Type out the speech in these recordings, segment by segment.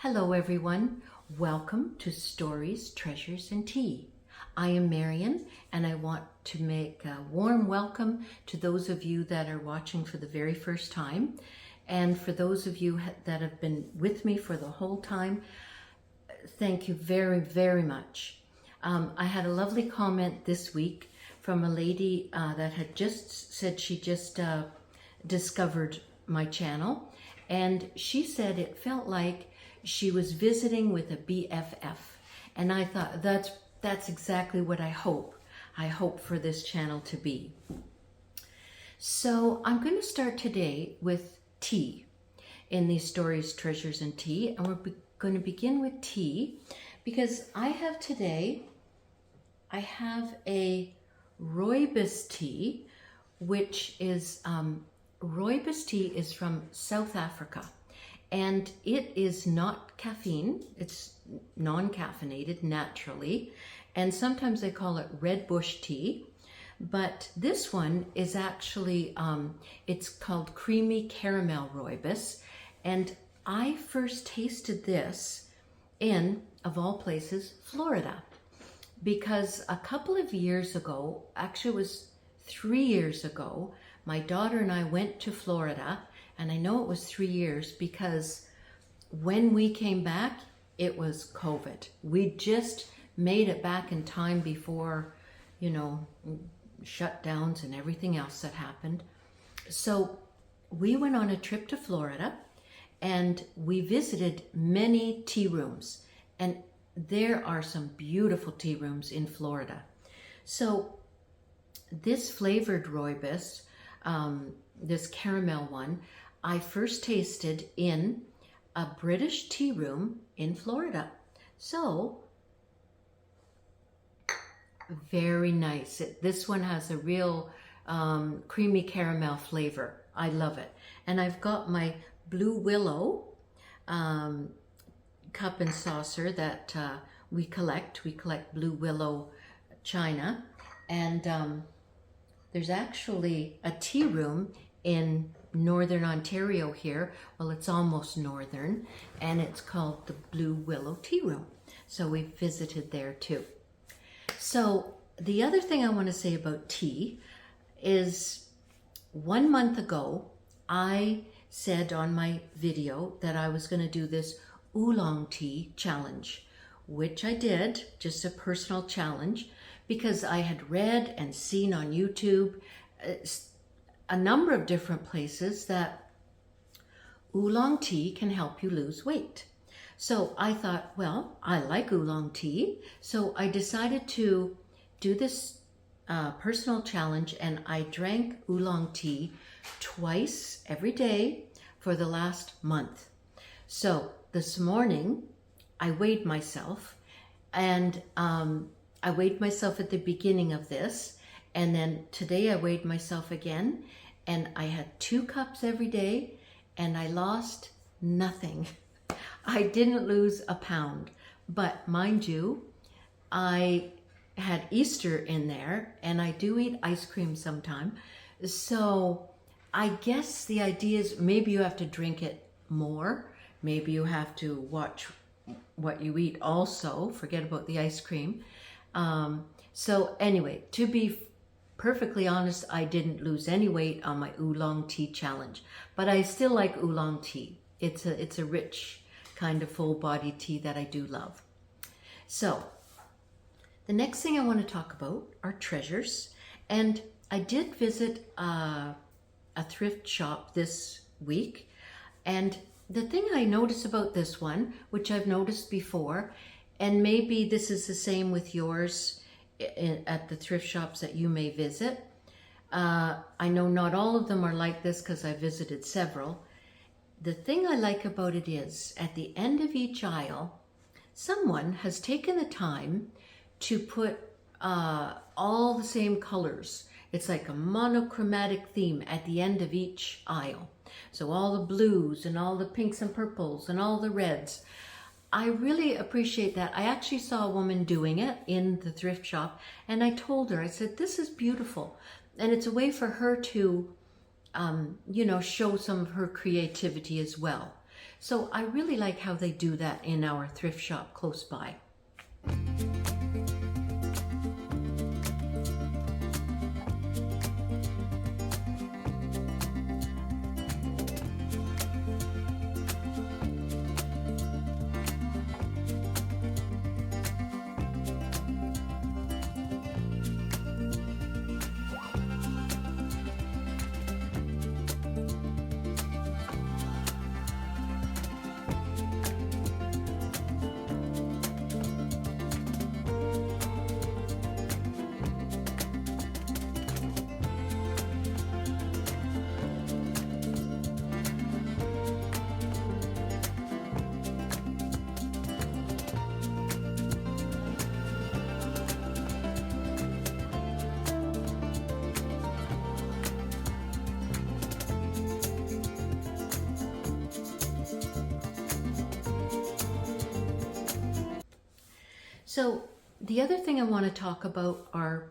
Hello everyone, welcome to Stories, Treasures and Tea. I am Marian and I want to make a warm welcome to those of you that are watching for the very first time, and for those of you that have been with me for the whole time, thank you very, very much. I had a lovely comment this week from a lady that had just said she just discovered my channel, and she said it felt like she was visiting with a BFF, and I thought that's exactly what I hope for this channel to be. So I'm going to start today with tea in these stories, treasures and tea, and we're going to begin with tea because I have a rooibos tea, which is rooibos tea is from South Africa, and it is not caffeine. It's non-caffeinated naturally, and sometimes they call it red bush tea, but this one is actually it's called creamy caramel rooibos, and I first tasted this in, of all places, Florida, because a couple of years ago, actually it was 3 years ago, my daughter and I went to Florida, and I know it was 3 years because when we came back, it was COVID. We just made it back in time before, shutdowns and everything else that happened. So we went on a trip to Florida and we visited many tea rooms, and there are some beautiful tea rooms in Florida. So this flavored rooibos, this caramel one, I first tasted in a British tea room in Florida. So very nice. This one has a real creamy caramel flavor. I love it. And I've got my Blue Willow cup and saucer that we collect. We collect Blue Willow china, and there's actually a tea room in Northern Ontario here. Well, it's almost northern, and it's called the Blue Willow Tea Room. So we visited there too. So the other thing I want to say about tea is 1 month ago, I said on my video that I was going to do this oolong tea challenge, which I did, just a personal challenge, because I had read and seen on YouTube a number of different places that oolong tea can help you lose weight. So I thought, well, I like oolong tea. So I decided to do this personal challenge, and I drank oolong tea twice every day for the last month. So this morning I weighed myself, and I weighed myself at the beginning of this, and then today I weighed myself again, and I had 2 cups every day, and I lost nothing. I didn't lose a pound, but mind you, I had Easter in there, and I do eat ice cream sometime. So I guess the idea is maybe you have to drink it more. Maybe you have to watch what you eat also. Forget about the ice cream. So anyway, to be perfectly honest, I didn't lose any weight on my oolong tea challenge, but I still like oolong tea. It's a rich kind of full body tea that I do love. So the next thing I want to talk about are treasures, and I did visit a thrift shop this week, and the thing I noticed about this one, which I've noticed before, and maybe this is the same with yours at the thrift shops that you may visit. I know not all of them are like this because I visited several. The thing I like about it is at the end of each aisle, someone has taken the time to put all the same colors. It's like a monochromatic theme at the end of each aisle. So all the blues and all the pinks and purples and all the reds. I really appreciate that. I actually saw a woman doing it in the thrift shop, and I told her, I said, this is beautiful. And it's a way for her to, show some of her creativity as well. So I really like how they do that in our thrift shop close by. So the other thing I want to talk about are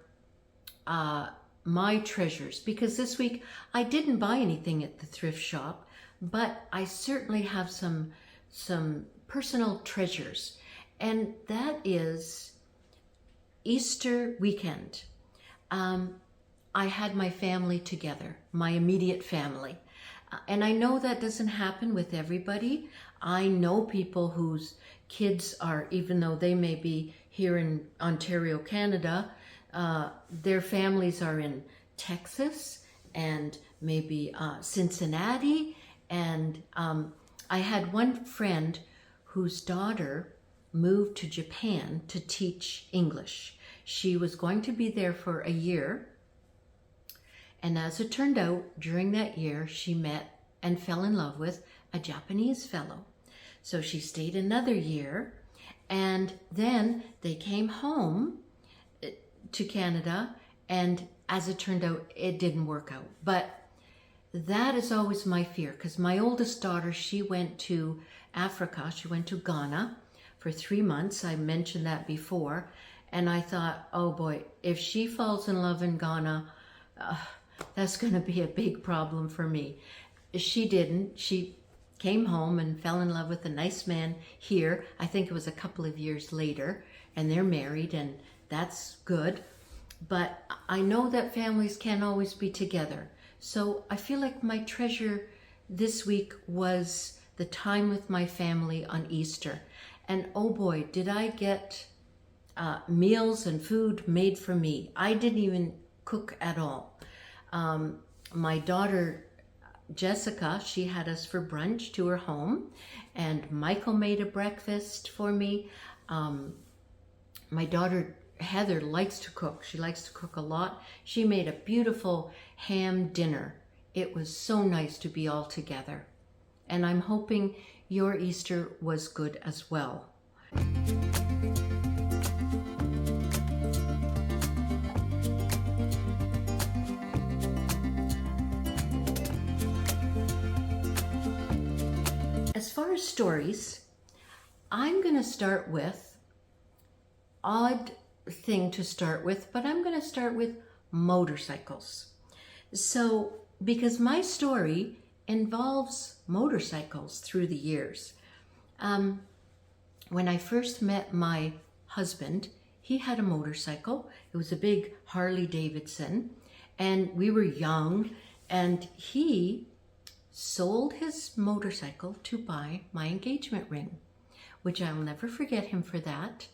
my treasures, because this week I didn't buy anything at the thrift shop, but I certainly have some personal treasures, and that is Easter weekend. I had my family together, my immediate family. And I know that doesn't happen with everybody. I know people whose kids are, even though they may be here in Ontario, Canada, their families are in Texas and maybe Cincinnati. And I had one friend whose daughter moved to Japan to teach English. She was going to be there for a year. And as it turned out, during that year, she met and fell in love with a Japanese fellow. So she stayed another year, and then they came home to Canada, and as it turned out, it didn't work out. But that is always my fear, because my oldest daughter, she went to Africa. She went to Ghana for 3 months. I mentioned that before. And I thought, oh boy, if she falls in love in Ghana, that's going to be a big problem for me. She didn't. She came home and fell in love with a nice man here. I think it was a couple of years later, and they're married, and that's good. But I know that families can't always be together. So I feel like my treasure this week was the time with my family on Easter. And oh boy, did I get meals and food made for me. I didn't even cook at all. My daughter Jessica, she had us for brunch to her home, and Michael made a breakfast for me. My daughter Heather likes to cook. She likes to cook a lot. She made a beautiful ham dinner. It was so nice to be all together. And I'm hoping your Easter was good as well. As far as stories, I'm going to start with odd thing to start with, but I'm going to start with motorcycles. So, because my story involves motorcycles through the years. When I first met my husband, he had a motorcycle. It was a big Harley Davidson, and we were young, and he sold his motorcycle to buy my engagement ring, which I'll never forget him for that.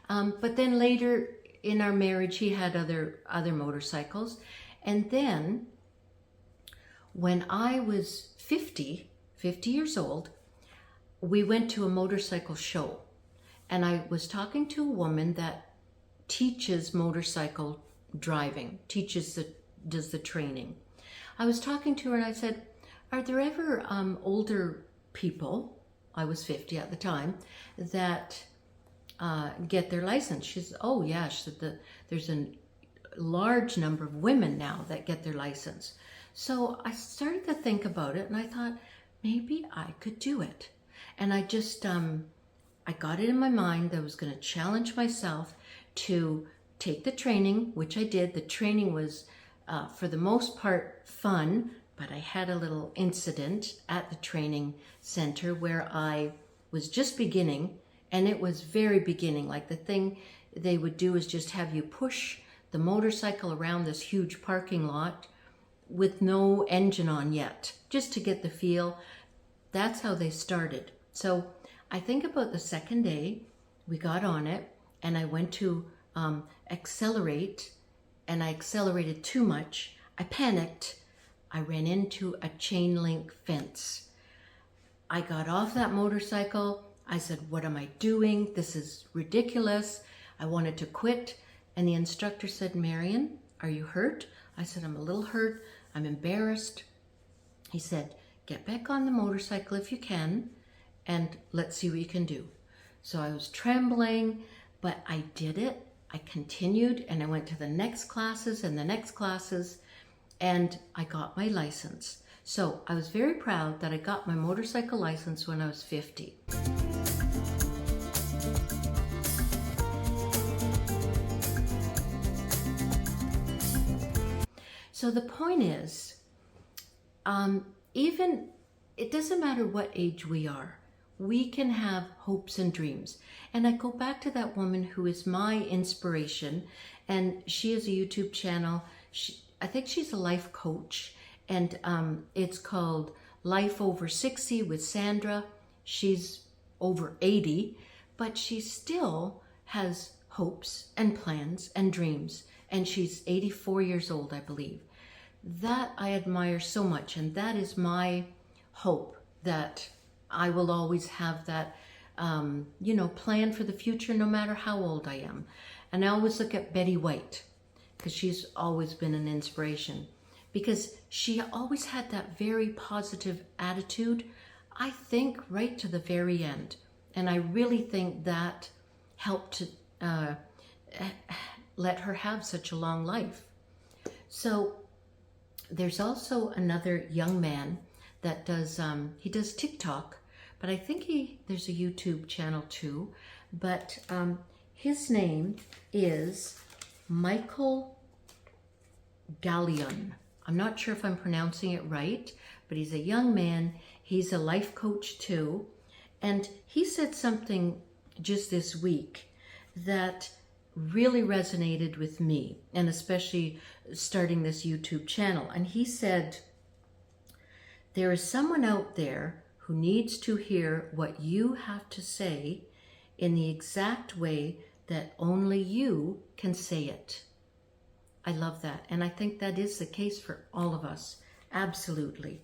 But then later in our marriage, he had other motorcycles. And then when I was 50 years old, we went to a motorcycle show. And I was talking to a woman that teaches motorcycle driving, does the training. I was talking to her and I said, are there ever older people, I was 50 at the time, that get their license? She said, oh yeah, she said there's a large number of women now that get their license. So I started to think about it, and I thought, maybe I could do it. And I just, I got it in my mind that I was going to challenge myself to take the training, which I did. The training was, for the most part, fun. but I had a little incident at the training center where I was just beginning, and it was very beginning. Like, the thing they would do is just have you push the motorcycle around this huge parking lot with no engine on yet, just to get the feel. That's how they started. So I think about the second day, we got on it, and I went to accelerate, and I accelerated too much. I panicked. I ran into a chain link fence. I got off that motorcycle. I said, what am I doing? This is ridiculous. I wanted to quit. And the instructor said, Marian, are you hurt? I said, I'm a little hurt. I'm embarrassed. He said, get back on the motorcycle if you can, and let's see what you can do. So I was trembling, but I did it. I continued, and I went to the next classes and the next classes, and I got my license. So I was very proud that I got my motorcycle license when I was 50. So the point is, even, it doesn't matter what age we are, we can have hopes and dreams. And I go back to that woman who is my inspiration, and she has a YouTube channel. I think she's a life coach, and it's called Life Over 60 with Sandra. She's over 80, but she still has hopes and plans and dreams, and she's 84 years old, I believe. That I admire so much, and that is my hope, that I will always have that, plan for the future, no matter how old I am. And I always look at Betty White, because she's always been an inspiration, because she always had that very positive attitude, I think, right to the very end. And I really think that helped to let her have such a long life. So there's also another young man that does, he does TikTok, but I think there's a YouTube channel too. But his name is Michael Gallion. I'm not sure if I'm pronouncing it right, but he's a young man. He's a life coach too. And he said something just this week that really resonated with me, and especially starting this YouTube channel. And he said, there is someone out there who needs to hear what you have to say in the exact way that only you can say it. I love that. And I think that is the case for all of us. Absolutely.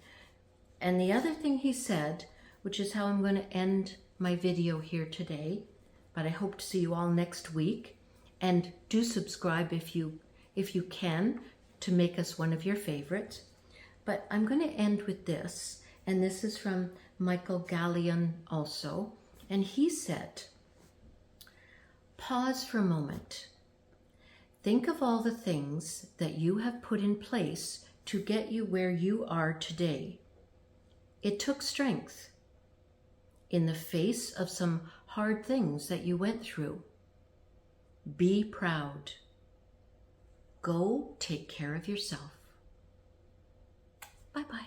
And the other thing he said, which is how I'm going to end my video here today, but I hope to see you all next week. And do subscribe if you can, to make us one of your favorites. But I'm going to end with this, and this is from Michael Gallion also. And he said, pause for a moment. Think of all the things that you have put in place to get you where you are today. It took strength in the face of some hard things that you went through. Be proud. Go take care of yourself. Bye-bye.